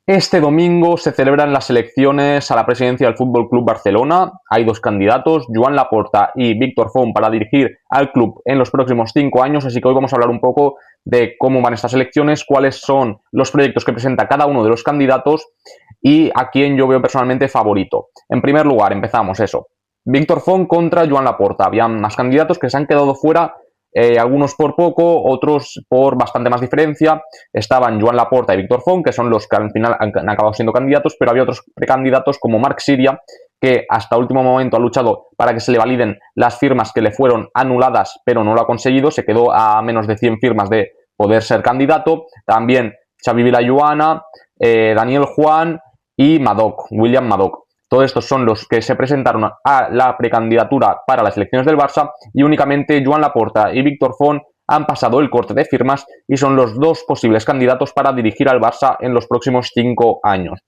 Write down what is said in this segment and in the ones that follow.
Este domingo se celebran las elecciones a la presidencia del Fútbol Club Barcelona. Hay dos candidatos, Joan Laporta y Víctor Font, para dirigir al club en los próximos 5 años. Así que hoy vamos a hablar un poco de cómo van estas elecciones, cuáles son los proyectos que presenta cada uno de los candidatos y a quién yo veo personalmente favorito. En primer lugar, empezamos eso. Víctor Font contra Joan Laporta. Habían más candidatos que se han quedado fuera, algunos por poco, otros por bastante más diferencia. Estaban Joan Laporta y Víctor Font, que son los que al final han acabado siendo candidatos, pero había otros precandidatos como Marc Siria, que hasta último momento ha luchado para que se le validen las firmas que le fueron anuladas, pero no lo ha conseguido. Se quedó a menos de 100 firmas de poder ser candidato. También Xavi Vilayuana, Daniel Juan y William Madoc. Todos estos son los que se presentaron a la precandidatura para las elecciones del Barça, y únicamente Joan Laporta y Víctor Font han pasado el corte de firmas y son los dos posibles candidatos para dirigir al Barça en los próximos 5 años.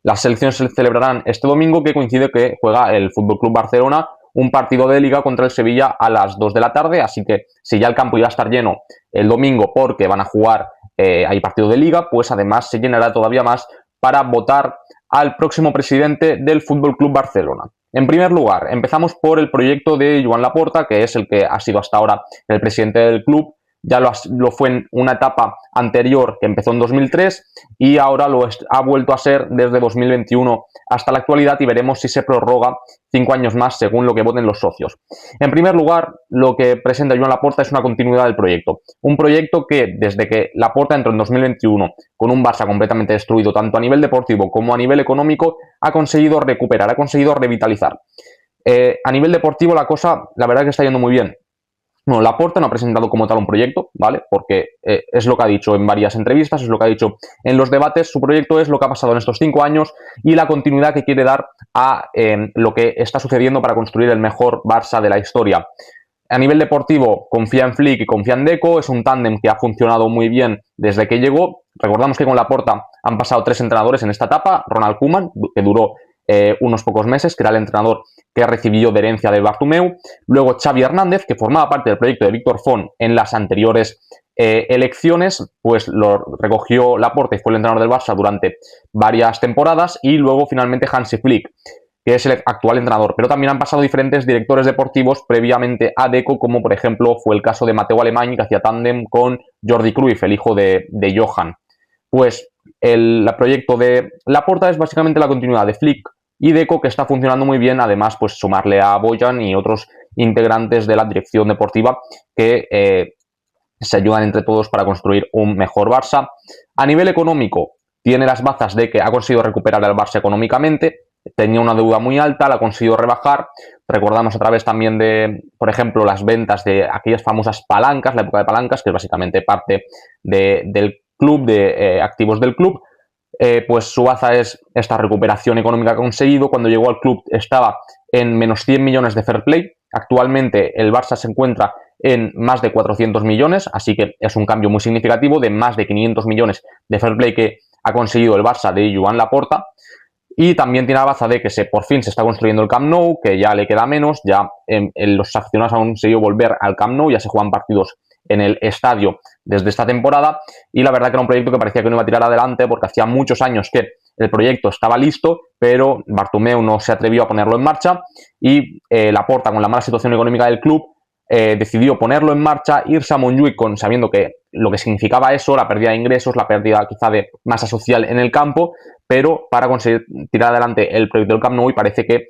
Las elecciones se celebrarán este domingo, que coincide que juega el FC Barcelona un partido de Liga contra el Sevilla a las 2 de la tarde, así que si ya el campo iba a estar lleno el domingo porque van a jugar, hay partido de Liga, pues además se llenará todavía más para votar al próximo presidente del FC Barcelona. En primer lugar, empezamos por el proyecto de Joan Laporta, que es el que ha sido hasta ahora el presidente del club. Ya lo fue en una etapa anterior que empezó en 2003 y ahora ha vuelto a ser desde 2021 hasta la actualidad, y veremos si se prorroga 5 años más según lo que voten los socios. En primer lugar, lo que presenta Joan Laporta es una continuidad del proyecto. Un proyecto que desde que Laporta entró en 2021 con un Barça completamente destruido tanto a nivel deportivo como a nivel económico, ha conseguido recuperar, ha conseguido revitalizar. A nivel deportivo la cosa, la verdad, que está yendo muy bien. Bueno, Laporta no ha presentado como tal un proyecto, ¿vale? Porque es lo que ha dicho en varias entrevistas, es lo que ha dicho en los debates. Su proyecto es lo que ha pasado en estos 5 años y la continuidad que quiere dar a lo que está sucediendo para construir el mejor Barça de la historia. A nivel deportivo, confía en Flick y confía en Deco. Es un tándem que ha funcionado muy bien desde que llegó. Recordamos que con Laporta han pasado 3 entrenadores en esta etapa. Ronald Koeman, que duró unos pocos meses, que era el entrenador que recibió de herencia de Bartomeu. Luego Xavi Hernández, que formaba parte del proyecto de Víctor Font en las anteriores elecciones, pues lo recogió Laporta y fue el entrenador del Barça durante varias temporadas. Y luego finalmente Hansi Flick, que es el actual entrenador. Pero también han pasado diferentes directores deportivos previamente a Deco, como por ejemplo fue el caso de Mateu Alemany, que hacía tándem con Jordi Cruyff, el hijo de Johan. Pues el proyecto de Laporta es básicamente la continuidad de Flick y Deco, que está funcionando muy bien. Además, pues sumarle a Bojan y otros integrantes de la dirección deportiva que se ayudan entre todos para construir un mejor Barça. A nivel económico, tiene las bazas de que ha conseguido recuperar al Barça económicamente. Tenía una deuda muy alta, la ha conseguido rebajar. Recordamos a través también de, por ejemplo, las ventas de aquellas famosas palancas, la época de palancas, que es básicamente parte del club, de activos del club. Pues su baza es esta recuperación económica que ha conseguido. Cuando llegó al club estaba en menos 100 millones de fair play. Actualmente el Barça se encuentra en más de 400 millones, así que es un cambio muy significativo de más de 500 millones de fair play que ha conseguido el Barça de Joan Laporta. Y también tiene la baza de que por fin se está construyendo el Camp Nou, que ya le queda menos. Ya los aficionados han conseguido volver al Camp Nou, ya se juegan partidos en el estadio desde esta temporada, y la verdad que era un proyecto que parecía que no iba a tirar adelante porque hacía muchos años que el proyecto estaba listo, pero Bartomeu no se atrevió a ponerlo en marcha, y Laporta, con la mala situación económica del club, decidió ponerlo en marcha, irse a Montjuic sabiendo que lo que significaba eso, la pérdida de ingresos, la pérdida quizá de masa social en el campo, pero para conseguir tirar adelante el proyecto del Camp Nou, y parece que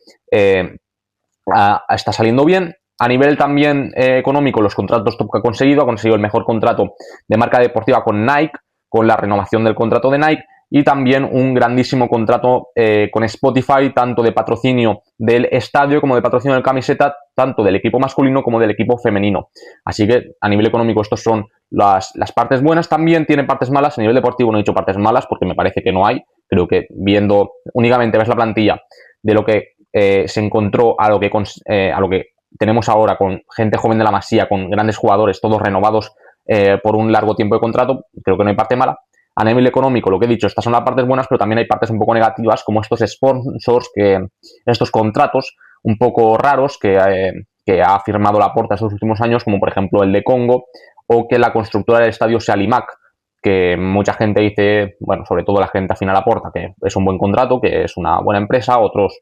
está saliendo bien. A nivel también económico, los contratos top que ha conseguido el mejor contrato de marca deportiva con Nike, con la renovación del contrato de Nike, y también un grandísimo contrato con Spotify, tanto de patrocinio del estadio como de patrocinio de camiseta, tanto del equipo masculino como del equipo femenino. Así que a nivel económico estos son las partes buenas. También tiene partes malas. A nivel deportivo no he dicho partes malas porque me parece que no hay. Creo que viendo únicamente ves la plantilla de lo que se encontró a lo que tenemos ahora, con gente joven de la Masía, con grandes jugadores, todos renovados por un largo tiempo de contrato, creo que no hay parte mala. A nivel económico, lo que he dicho, estas son las partes buenas, pero también hay partes un poco negativas, como estos sponsors, estos contratos un poco raros que ha firmado Laporta estos últimos años, como por ejemplo el de Congo, o que la constructora del estadio sea Limac, que mucha gente dice, bueno, sobre todo la gente afín a Laporta, que es un buen contrato, que es una buena empresa, otros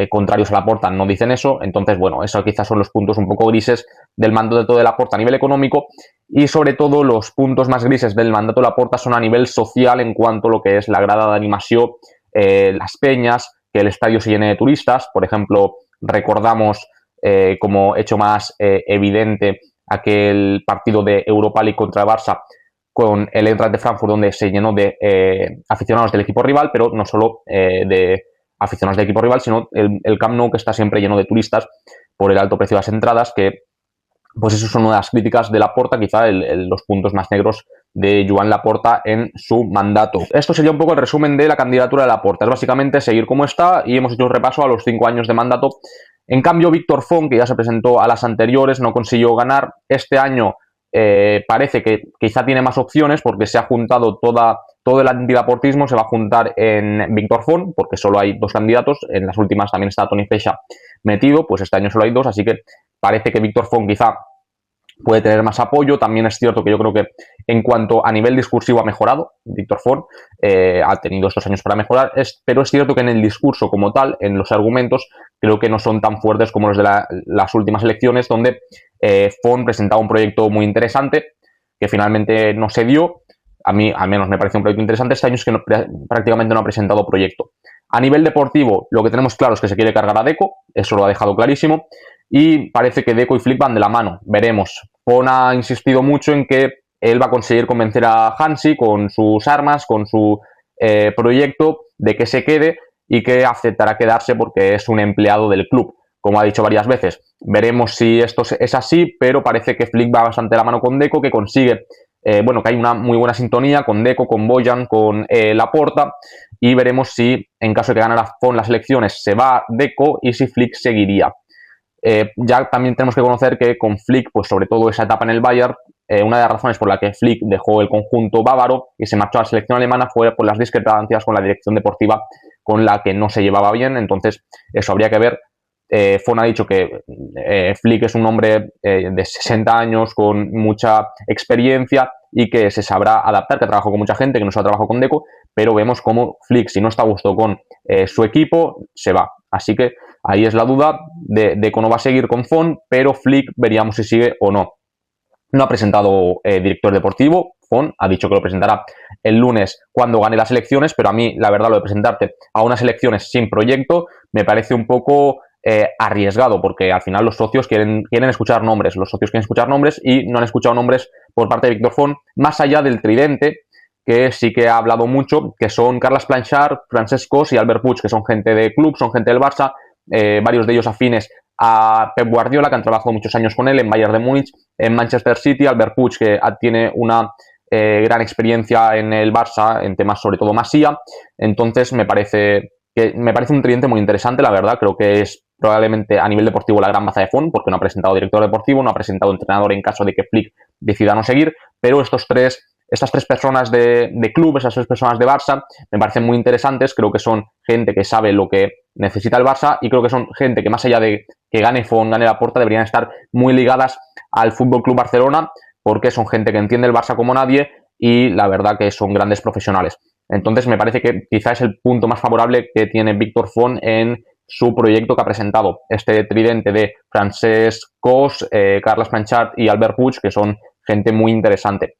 contrarios a Laporta no dicen eso. Entonces, bueno, esos quizás son los puntos un poco grises del mandato de Laporta a nivel económico, y sobre todo los puntos más grises del mandato de Laporta son a nivel social, en cuanto a lo que es la grada de animación, las peñas, que el estadio se llene de turistas. Por ejemplo, recordamos como hecho más evidente aquel partido de Europa League contra el Barça con el Eintracht de Frankfurt, donde se llenó de aficionados del equipo rival, pero no solo de aficionados del equipo rival, sino el Camp Nou, que está siempre lleno de turistas por el alto precio de las entradas, que pues eso son unas críticas de Laporta, quizá los puntos más negros de Joan Laporta en su mandato. Esto sería un poco el resumen de la candidatura de Laporta. Es básicamente seguir como está, y hemos hecho un repaso a los 5 años de mandato. En cambio, Víctor Font, que ya se presentó a las anteriores, no consiguió ganar. Este año parece que quizá tiene más opciones, porque se ha juntado todo el antilaportismo, se va a juntar en Víctor Font, porque solo hay 2 candidatos. En las últimas también está Toni Freixa metido, pues este año solo hay 2, así que parece que Víctor Font quizá puede tener más apoyo. También es cierto que yo creo que en cuanto a nivel discursivo ha mejorado Víctor Font, ha tenido estos años para mejorar, pero es cierto que en el discurso como tal, en los argumentos, creo que no son tan fuertes como los de las últimas elecciones, donde Font presentaba un proyecto muy interesante que finalmente no se dio. A mí al menos me parece un proyecto interesante. Este año es que prácticamente no ha presentado proyecto. A nivel deportivo, lo que tenemos claro es que se quiere cargar a Deco, eso lo ha dejado clarísimo, y parece que Deco y Flick van de la mano. Veremos. Font ha insistido mucho en que él va a conseguir convencer a Hansi con sus armas, con su proyecto, de que se quede y que aceptará quedarse porque es un empleado del club, como ha dicho varias veces. Veremos si esto es así, pero parece que Flick va bastante de la mano con Deco, que consigue que hay una muy buena sintonía con Deco, con Bojan, con Laporta, y veremos si en caso de que ganara Font las elecciones se va Deco y si Flick seguiría. Ya también tenemos que conocer que con Flick, pues sobre todo esa etapa en el Bayern, una de las razones por la que Flick dejó el conjunto bávaro y se marchó a la selección alemana fue por las discrepancias con la dirección deportiva, con la que no se llevaba bien. Entonces eso habría que ver. Font ha dicho que Flick es un hombre de 60 años con mucha experiencia y que se sabrá adaptar, que trabajó con mucha gente, que no solo trabajó con Deco, pero vemos cómo Flick, si no está a gusto con su equipo, se va. Así que ahí es la duda. Deco no va a seguir con Font, pero Flick veríamos si sigue o no. No ha presentado director deportivo. Font ha dicho que lo presentará el lunes cuando gane las elecciones, pero a mí, la verdad, lo de presentarte a unas elecciones sin proyecto me parece un poco arriesgado, porque al final los socios quieren escuchar nombres. Los socios quieren escuchar nombres y no han escuchado nombres por parte de Víctor Font, más allá del tridente, que sí que ha hablado mucho, que son Carles Planchard, Francesc Cos y Albert Puig, que son gente de club, son gente del Barça, varios de ellos afines a Pep Guardiola, que han trabajado muchos años con él en Bayern de Múnich, en Manchester City. Albert Puig, que tiene una gran experiencia en el Barça, en temas sobre todo Masía. Entonces me parece un tridente muy interesante, la verdad. Creo que es probablemente a nivel deportivo la gran baza de Font, porque no ha presentado director deportivo, no ha presentado entrenador en caso de que Flick decida no seguir, pero estas tres personas de club, esas 3 personas de Barça, me parecen muy interesantes. Creo que son gente que sabe lo que necesita el Barça, y creo que son gente que, más allá de que gane Font, gane Laporta, deberían estar muy ligadas al Fútbol Club Barcelona, porque son gente que entiende el Barça como nadie y la verdad que son grandes profesionales. Entonces me parece que quizá es el punto más favorable que tiene Víctor Font en su proyecto que ha presentado. Este tridente de Francesc Cos, Carles Planchard y Albert Puig, que son gente muy interesante.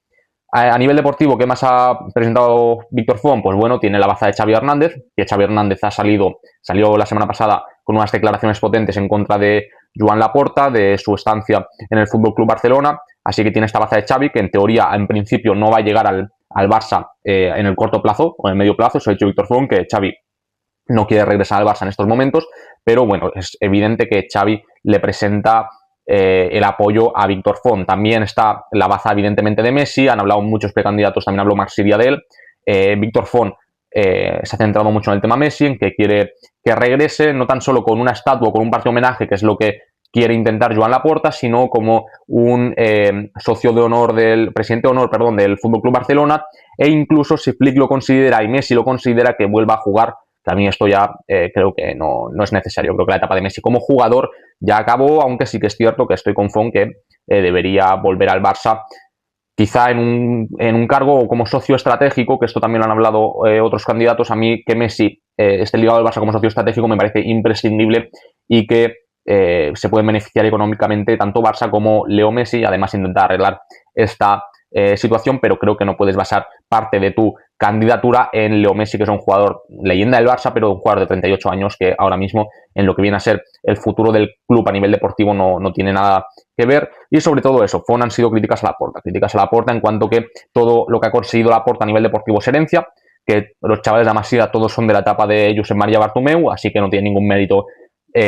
A nivel deportivo, ¿qué más ha presentado Víctor Font? Pues bueno, tiene la baza de Xavi Hernández, que Xavi Hernández salió la semana pasada con unas declaraciones potentes en contra de Joan Laporta, de su estancia en el FC Barcelona. Así que tiene esta baza de Xavi, que en teoría, en principio, no va a llegar al Barça en el corto plazo o en el medio plazo. Eso ha dicho Víctor Font, que Xavi no quiere regresar al Barça en estos momentos, pero bueno, es evidente que Xavi le presenta el apoyo a Víctor Font. También está la baza, evidentemente, de Messi. Han hablado muchos precandidatos, también habló Marc Sirvia de él. Víctor Font se ha centrado mucho en el tema Messi, en que quiere que regrese, no tan solo con una estatua o con un partido homenaje, que es lo que quiere intentar Joan Laporta, sino como un socio de honor presidente de honor, del FC Barcelona, e incluso, si Flick lo considera y Messi lo considera, que vuelva a jugar. Que a mí esto ya creo que no es necesario. Creo que la etapa de Messi como jugador ya acabó, aunque sí que es cierto que estoy con Font, que debería volver al Barça, quizá en un cargo como socio estratégico, que esto también lo han hablado otros candidatos. A mí que Messi esté ligado al Barça como socio estratégico me parece imprescindible y que se pueden beneficiar económicamente tanto Barça como Leo Messi, además intentar arreglar esta situación, pero creo que no puedes basar parte de tu candidatura en Leo Messi, que es un jugador leyenda del Barça, pero un jugador de 38 años que ahora mismo en lo que viene a ser el futuro del club a nivel deportivo no tiene nada que ver. Y sobre todo eso, han sido críticas a Laporta en cuanto que todo lo que ha conseguido Laporta a nivel deportivo es herencia, que los chavales de la Masía todos son de la etapa de Josep María Bartomeu, así que no tiene ningún mérito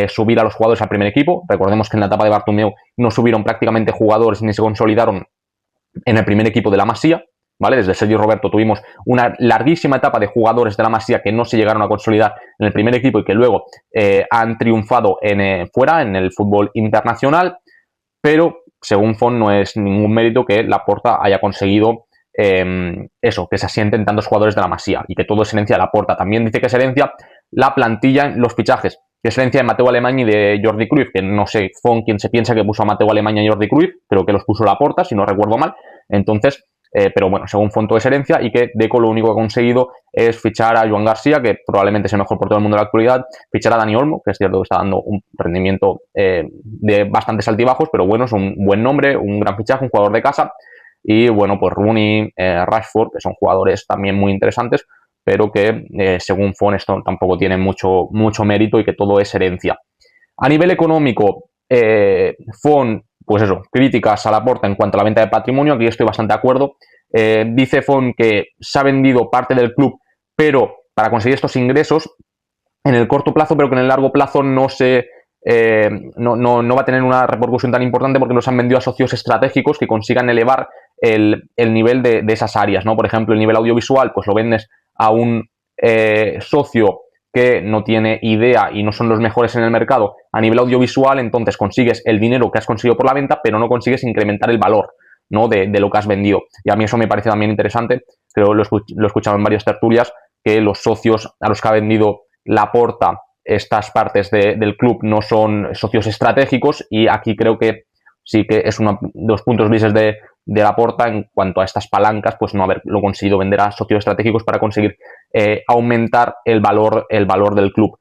subir a los jugadores al primer equipo. Recordemos que en la etapa de Bartomeu no subieron prácticamente jugadores ni se consolidaron en el primer equipo de la Masía, ¿vale? Desde Sergio Roberto tuvimos una larguísima etapa de jugadores de la Masía que no se llegaron a consolidar en el primer equipo y que luego han triunfado fuera, en el fútbol internacional, pero según Font no es ningún mérito que Laporta haya conseguido eso, que se asienten tantos jugadores de la Masía y que todo es herencia de Laporta. También dice que es herencia la plantilla en los fichajes, que es herencia de Mateu Alemany y de Jordi Cruyff, que no sé Font quién se piensa que puso a Mateu Alemany y a Jordi Cruyff, creo que los puso Laporta, si no recuerdo mal. Entonces, pero bueno, según Font todo es herencia y que Deco lo único que ha conseguido es fichar a Joan García, que probablemente es el mejor portero del mundo de la actualidad, fichar a Dani Olmo, que es cierto que está dando un rendimiento de bastantes altibajos, pero bueno, es un buen nombre, un gran fichaje, un jugador de casa. Y bueno, pues Rooney, Rashford, que son jugadores también muy interesantes, pero que según Font esto tampoco tiene mucho mérito y que todo es herencia. A nivel económico, Font, pues eso, críticas a Laporta en cuanto a la venta de patrimonio, aquí estoy bastante de acuerdo. Dice Font que se ha vendido parte del club, pero para conseguir estos ingresos en el corto plazo, pero que en el largo plazo no va a tener una repercusión tan importante porque los han vendido a socios estratégicos que consigan elevar el nivel de esas áreas, ¿no? Por ejemplo, el nivel audiovisual, pues lo vendes a un socio que no tiene idea y no son los mejores en el mercado a nivel audiovisual, entonces consigues el dinero que has conseguido por la venta, pero no consigues incrementar el valor, ¿no? de lo que has vendido. Y a mí eso me parece también interesante, creo lo he escuchado en varias tertulias, que los socios a los que ha vendido Laporta estas partes del club no son socios estratégicos, y aquí creo que sí que es uno de los puntos grises de Laporta en cuanto a estas palancas, pues no haberlo conseguido vender a socios estratégicos para conseguir aumentar el valor del club.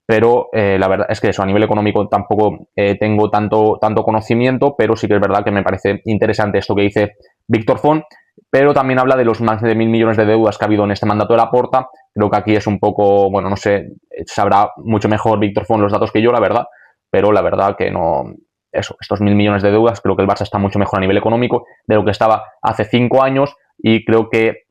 Pero la verdad es que eso, a nivel económico tampoco tengo tanto conocimiento, pero sí que es verdad que me parece interesante esto que dice Víctor Font, pero también habla de los más de 1.000 millones de deudas que ha habido en este mandato de Laporta. Creo que aquí es un poco, bueno, no sé, sabrá mucho mejor Víctor Font los datos que yo, la verdad, pero la verdad que no, eso, estos 1.000 millones de deudas, creo que el Barça está mucho mejor a nivel económico de lo que estaba hace 5 años, y creo que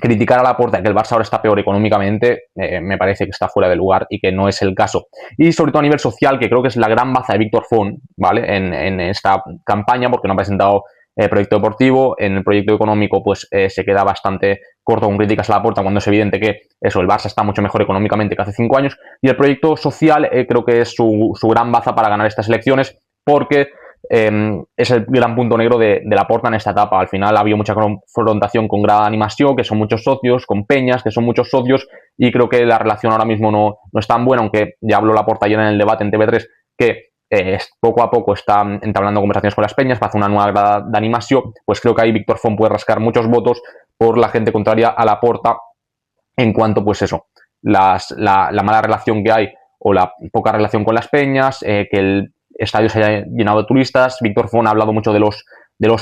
criticar a Laporta que el Barça ahora está peor económicamente me parece que está fuera de lugar y que no es el caso. Y sobre todo a nivel social, que creo que es la gran baza de Víctor Font, ¿vale? En esta campaña, porque no ha presentado proyecto deportivo. En el proyecto económico pues se queda bastante corto con críticas a Laporta, cuando es evidente que eso, el Barça está mucho mejor económicamente que hace 5 años. Y el proyecto social creo que es su gran baza para ganar estas elecciones, porque es el gran punto negro de Laporta en esta etapa. Al final ha habido mucha confrontación con Grada Animació, que son muchos socios, con Peñas, que son muchos socios, y creo que la relación ahora mismo no es tan buena, aunque ya habló Laporta ayer en el debate en TV3, que poco a poco está entablando conversaciones con las Peñas para hacer una nueva Grada de Animació. Pues creo que ahí Víctor Font puede rascar muchos votos por la gente contraria a Laporta en cuanto, pues eso, la mala relación que hay o la poca relación con las Peñas, que el estadio se haya llenado de turistas. Víctor Font ha hablado mucho de los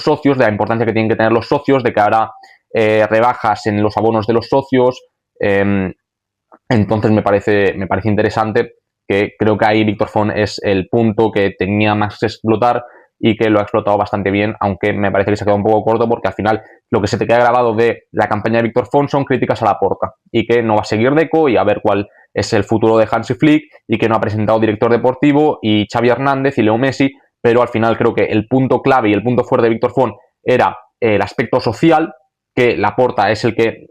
socios, de la importancia que tienen que tener los socios, de que habrá rebajas en los abonos de los socios. Entonces me parece interesante, que creo que ahí Víctor Font es el punto que tenía más que explotar y que lo ha explotado bastante bien, aunque me parece que se ha quedado un poco corto, porque al final lo que se te queda grabado de la campaña de Víctor Font son críticas a Laporta y que no va a seguir Deco y a ver cuál es el futuro de Hansi Flick, y que no ha presentado director deportivo y Xavi Hernández y Leo Messi, pero al final creo que el punto clave y el punto fuerte de Víctor Font era el aspecto social, que Laporta es el que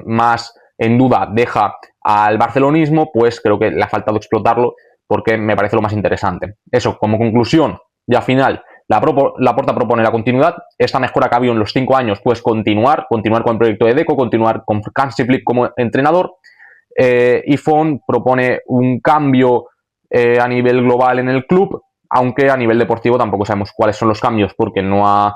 más en duda deja al barcelonismo. Pues creo que le ha faltado explotarlo, porque me parece lo más interesante. Eso, como conclusión, ya final, Laporta propone la continuidad, esta mejora que ha habido en los 5 años, pues continuar con el proyecto de Deco, continuar con Hansi Flick como entrenador. Y Font propone un cambio a nivel global en el club, aunque a nivel deportivo tampoco sabemos cuáles son los cambios, porque no ha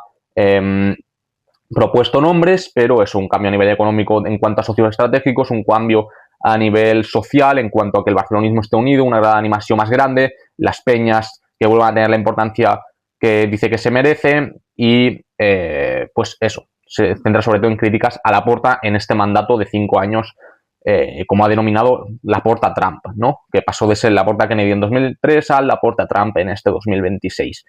propuesto nombres, pero es un cambio a nivel económico en cuanto a socios estratégicos, un cambio a nivel social en cuanto a que el barcelonismo esté unido, una gran animación más grande, las peñas que vuelvan a tener la importancia que dice que se merece y pues eso, se centra sobre todo en críticas a Laporta en este mandato de 5 años, como ha denominado Laporta Trump, ¿no? Que pasó de ser Laporta Kennedy en 2003 al Laporta Trump en este 2026.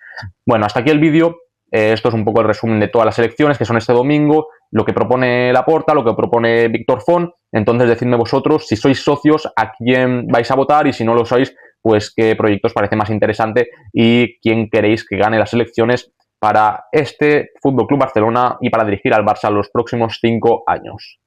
Bueno, hasta aquí el vídeo. Esto es un poco el resumen de todas las elecciones que son este domingo, lo que propone Laporta, lo que propone Víctor Font. Entonces, decidme vosotros si sois socios a quién vais a votar y si no lo sois, pues qué proyecto os parece más interesante y quién queréis que gane las elecciones para este Fútbol Club Barcelona y para dirigir al Barça los próximos 5 años.